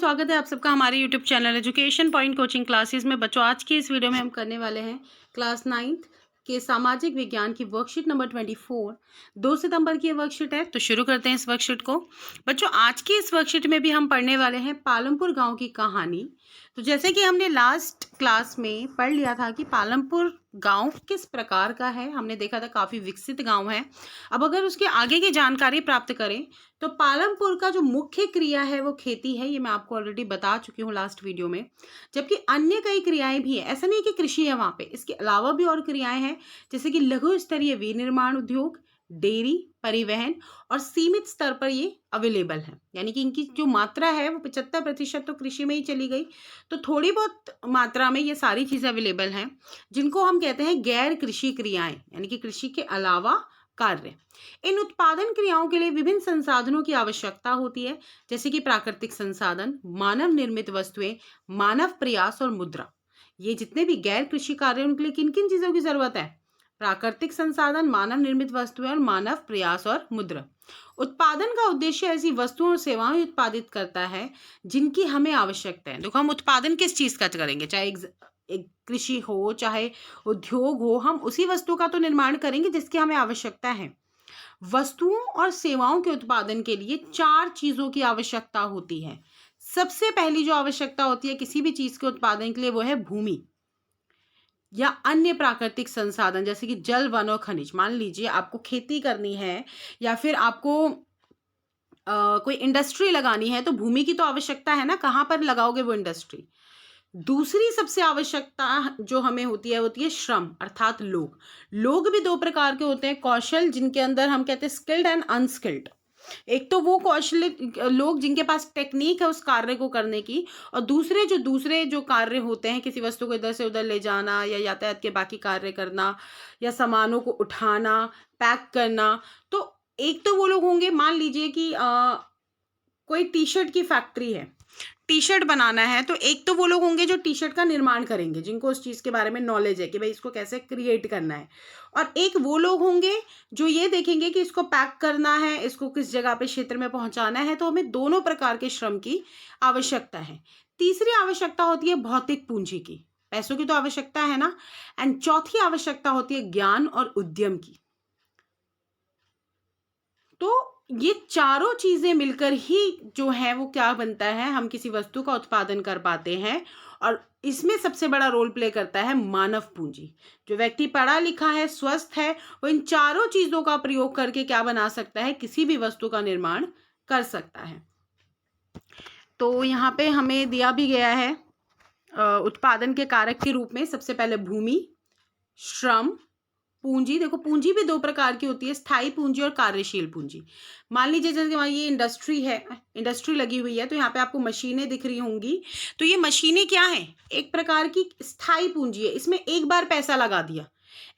स्वागत है आप सबका हमारे YouTube channel education point coaching classes में। बच्चों, आज की इस वीडियो में हम करने वाले हैं क्लास 9th के सामाजिक विज्ञान की वर्कशीट नंबर 24। 2 सितंबर की वर्कशीट है, तो शुरू करते हैं इस वर्कशीट को। बच्चों, आज की इस वर्कशीट में भी हम पढ़ने वाले हैं पालमपुर गांव की कहानी। तो जैसे कि हमने लास्ट क्लास में पढ़ लिया था कि पालमपुर गांव किस प्रकार का है, हमने देखा था काफ़ी विकसित गांव है। अब अगर उसके आगे की जानकारी प्राप्त करें तो पालमपुर का जो मुख्य क्रिया है वो खेती है, ये मैं आपको ऑलरेडी बता चुकी हूँ लास्ट वीडियो में। जबकि अन्य कई क्रियाएं भी है, ऐसा नहीं कि कृषि है वहाँ पे, इसके अलावा भी और क्रियाएं हैं, जैसे कि लघु स्तरीय विनिर्माण उद्योग, डेयरी, परिवहन और सीमित स्तर पर ये अवेलेबल है। यानी कि इनकी जो मात्रा है वो 75% तो कृषि में ही चली गई, तो थोड़ी बहुत मात्रा में ये सारी चीज़ें अवेलेबल हैं, जिनको हम कहते हैं गैर कृषि क्रियाएं, यानी कि कृषि के अलावा कार्य। इन उत्पादन क्रियाओं के लिए विभिन्न संसाधनों की आवश्यकता होती है, जैसे कि प्राकृतिक संसाधन, मानव निर्मित वस्तुएं, मानव प्रयास और मुद्रा। ये जितने भी गैर कृषि कार्य उनके लिए किन किन चीजों की जरूरत है? प्राकृतिक संसाधन, मानव निर्मित वस्तुएं और मानव प्रयास और मुद्रा। उत्पादन का उद्देश्य ऐसी वस्तुओं और सेवाएं उत्पादित करता है जिनकी हमें आवश्यकता है। देखो, हम उत्पादन किस चीज का करेंगे, चाहे एक कृषि हो चाहे उद्योग हो, हम उसी वस्तु का तो निर्माण करेंगे जिसकी हमें आवश्यकता है। वस्तुओं और सेवाओं के उत्पादन के लिए 4 चीजों की आवश्यकता होती है। सबसे पहली जो आवश्यकता होती है किसी भी चीज के उत्पादन के लिए वो है भूमि या अन्य प्राकृतिक संसाधन, जैसे कि जल, वन और खनिज। मान लीजिए आपको खेती करनी है या फिर आपको कोई इंडस्ट्री लगानी है, तो भूमि की तो आवश्यकता है ना, कहाँ पर लगाओगे वो इंडस्ट्री। दूसरी सबसे आवश्यकता जो हमें होती है श्रम, अर्थात लोग। लोग भी 2 प्रकार के होते हैं, कौशल, जिनके अंदर हम कहते हैं स्किल्ड एंड अनस्किल्ड। एक तो वो कौशल लोग जिनके पास टेक्निक है उस कार्य को करने की, और दूसरे जो कार्य होते हैं, किसी वस्तु को इधर से उधर ले जाना या यातायात के बाकी कार्य करना या सामानों को उठाना, पैक करना। तो एक तो वो लोग होंगे, मान लीजिए कि कोई टी शर्ट की फैक्ट्री है, टी शर्ट बनाना है, तो एक तो वो लोग होंगे जो टी शर्ट का निर्माण करेंगे, जिनको उस चीज़ के बारे में नॉलेज है कि भाई इसको कैसे क्रिएट करना है। और एक वो लोग होंगे जो ये देखेंगे कि इसको पैक करना है, इसको किस जगह पे क्षेत्र में पहुंचाना है। तो हमें दोनों प्रकार के श्रम की आवश्यकता है। तीसरी आवश्यकता होती है भौतिक पूंजी की, पैसों की तो आवश्यकता है ना। एंड चौथी आवश्यकता होती है ज्ञान और उद्यम की। तो ये चारों चीजें मिलकर ही जो है वो क्या बनता है, हम किसी वस्तु का उत्पादन कर पाते हैं। और इसमें सबसे बड़ा रोल प्ले करता है मानव पूंजी। जो व्यक्ति पढ़ा लिखा है, स्वस्थ है, वो इन चारों चीजों का प्रयोग करके क्या बना सकता है, किसी भी वस्तु का निर्माण कर सकता है। तो यहाँ पे हमें दिया भी गया है उत्पादन के कारक के रूप में सबसे पहले भूमि, श्रम, पूंजी। देखो, पूंजी भी 2 प्रकार की होती है, स्थायी पूंजी और कार्यशील पूंजी। मान लीजिए जैसे हमारी ये इंडस्ट्री है, इंडस्ट्री लगी हुई है, तो यहाँ पे आपको मशीनें दिख रही होंगी। तो ये मशीनें क्या है, एक प्रकार की स्थायी पूंजी है, इसमें एक बार पैसा लगा दिया।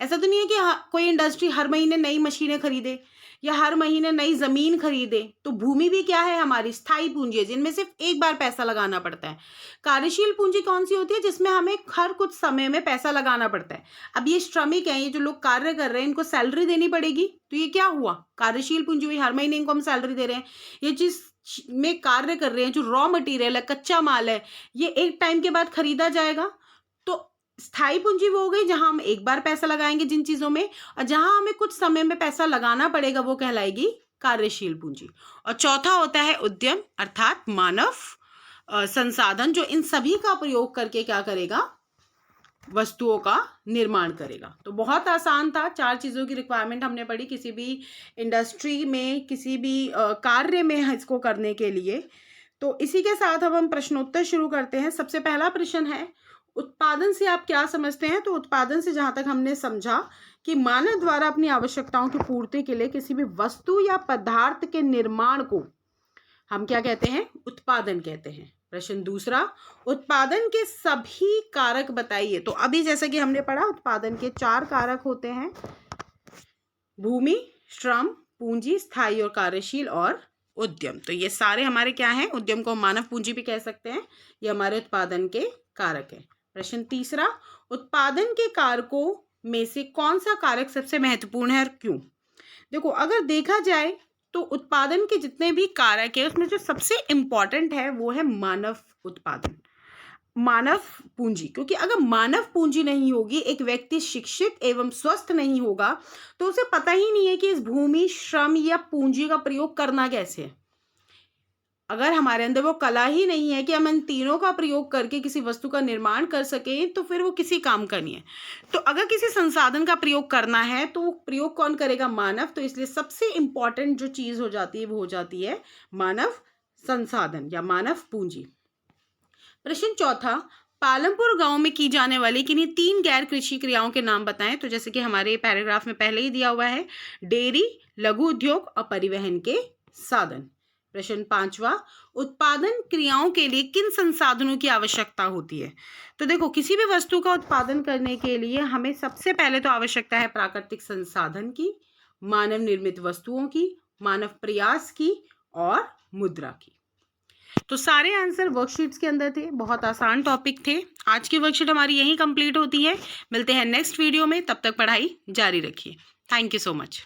ऐसा तो नहीं है कि कोई इंडस्ट्री हर महीने नई मशीनें खरीदे या हर महीने नई जमीन खरीदे। तो भूमि भी क्या है, हमारी स्थायी पूंजी है, जिनमें सिर्फ एक बार पैसा लगाना पड़ता है। कार्यशील पूंजी कौन सी होती है, जिसमें हमें हर कुछ समय में पैसा लगाना पड़ता है। अब ये श्रमिक हैं, ये जो लोग कार्य कर रहे हैं, इनको सैलरी देनी पड़ेगी, तो ये क्या हुआ, कार्यशील पूंजी हुई, हर महीने इनको हम सैलरी दे रहे हैं। ये जिस में कार्य कर रहे हैं, जो रॉ मटेरियल है, कच्चा माल है, ये एक टाइम के बाद खरीदा जाएगा। तो स्थायी पूंजी वो हो गई जहां हम एक बार पैसा लगाएंगे जिन चीजों में, और जहां हमें कुछ समय में पैसा लगाना पड़ेगा वो कहलाएगी कार्यशील पूंजी। और चौथा होता है उद्यम, अर्थात मानव संसाधन, जो इन सभी का प्रयोग करके क्या करेगा, वस्तुओं का निर्माण करेगा। तो बहुत आसान था, 4 चीजों की रिक्वायरमेंट हमने पढ़ी किसी भी इंडस्ट्री में, किसी भी कार्य में इसको करने के लिए। तो इसी के साथ अब हम प्रश्नोत्तर शुरू करते हैं। सबसे पहला प्रश्न है, उत्पादन से आप क्या समझते हैं? तो उत्पादन से जहां तक हमने समझा कि मानव द्वारा अपनी आवश्यकताओं की पूर्ति के लिए किसी भी वस्तु या पदार्थ के निर्माण को हम क्या कहते हैं, उत्पादन कहते हैं। प्रश्न दूसरा, उत्पादन के सभी कारक बताइए। तो अभी जैसा कि हमने पढ़ा, उत्पादन के 4 कारक होते हैं, भूमि, श्रम, पूंजी, स्थायी और कार्यशील और उद्यम। तो ये सारे हमारे क्या हैं, उद्यम को मानव पूंजी भी कह सकते हैं, ये हमारे उत्पादन के कारक है। प्रश्न तीसरा, उत्पादन के कारकों में से कौन सा कारक सबसे महत्वपूर्ण है और क्यों? देखो, अगर देखा जाए तो उत्पादन के जितने भी कारक है उसमें जो सबसे इम्पॉर्टेंट है वो है मानव उत्पादन, मानव पूंजी। क्योंकि अगर मानव पूंजी नहीं होगी, एक व्यक्ति शिक्षित एवं स्वस्थ नहीं होगा, तो उसे पता ही नहीं है कि इस भूमि, श्रम या पूंजी का प्रयोग करना कैसे है। अगर हमारे अंदर वो कला ही नहीं है कि हम इन तीनों का प्रयोग करके किसी वस्तु का निर्माण कर सकें, तो फिर वो किसी काम का नहीं है। तो अगर किसी संसाधन का प्रयोग करना है तो वो प्रयोग कौन करेगा? मानव। तो इसलिए सबसे इंपॉर्टेंट जो चीज हो जाती है वो हो जाती है मानव संसाधन या मानव पूंजी। प्रश्न चौथा, पालमपुर गांव में की जाने वाली किन्हीं 3 गैर कृषि क्रियाओं के नाम बताएं। तो जैसे कि हमारे पैराग्राफ में पहले ही दिया हुआ है, डेयरी, लघु उद्योग और परिवहन के साधन। प्रश्न पांचवा, उत्पादन क्रियाओं के लिए किन संसाधनों की आवश्यकता होती है? तो देखो, किसी भी वस्तु का उत्पादन करने के लिए हमें सबसे पहले तो आवश्यकता है प्राकृतिक संसाधन की, मानव निर्मित वस्तुओं की, मानव प्रयास की और मुद्रा की। तो सारे आंसर वर्कशीट्स के अंदर थे, बहुत आसान टॉपिक थे। आज की वर्कशीट हमारी यहीं कंप्लीट होती है। मिलते हैं नेक्स्ट वीडियो में, तब तक पढ़ाई जारी रखिए। Thank you so much.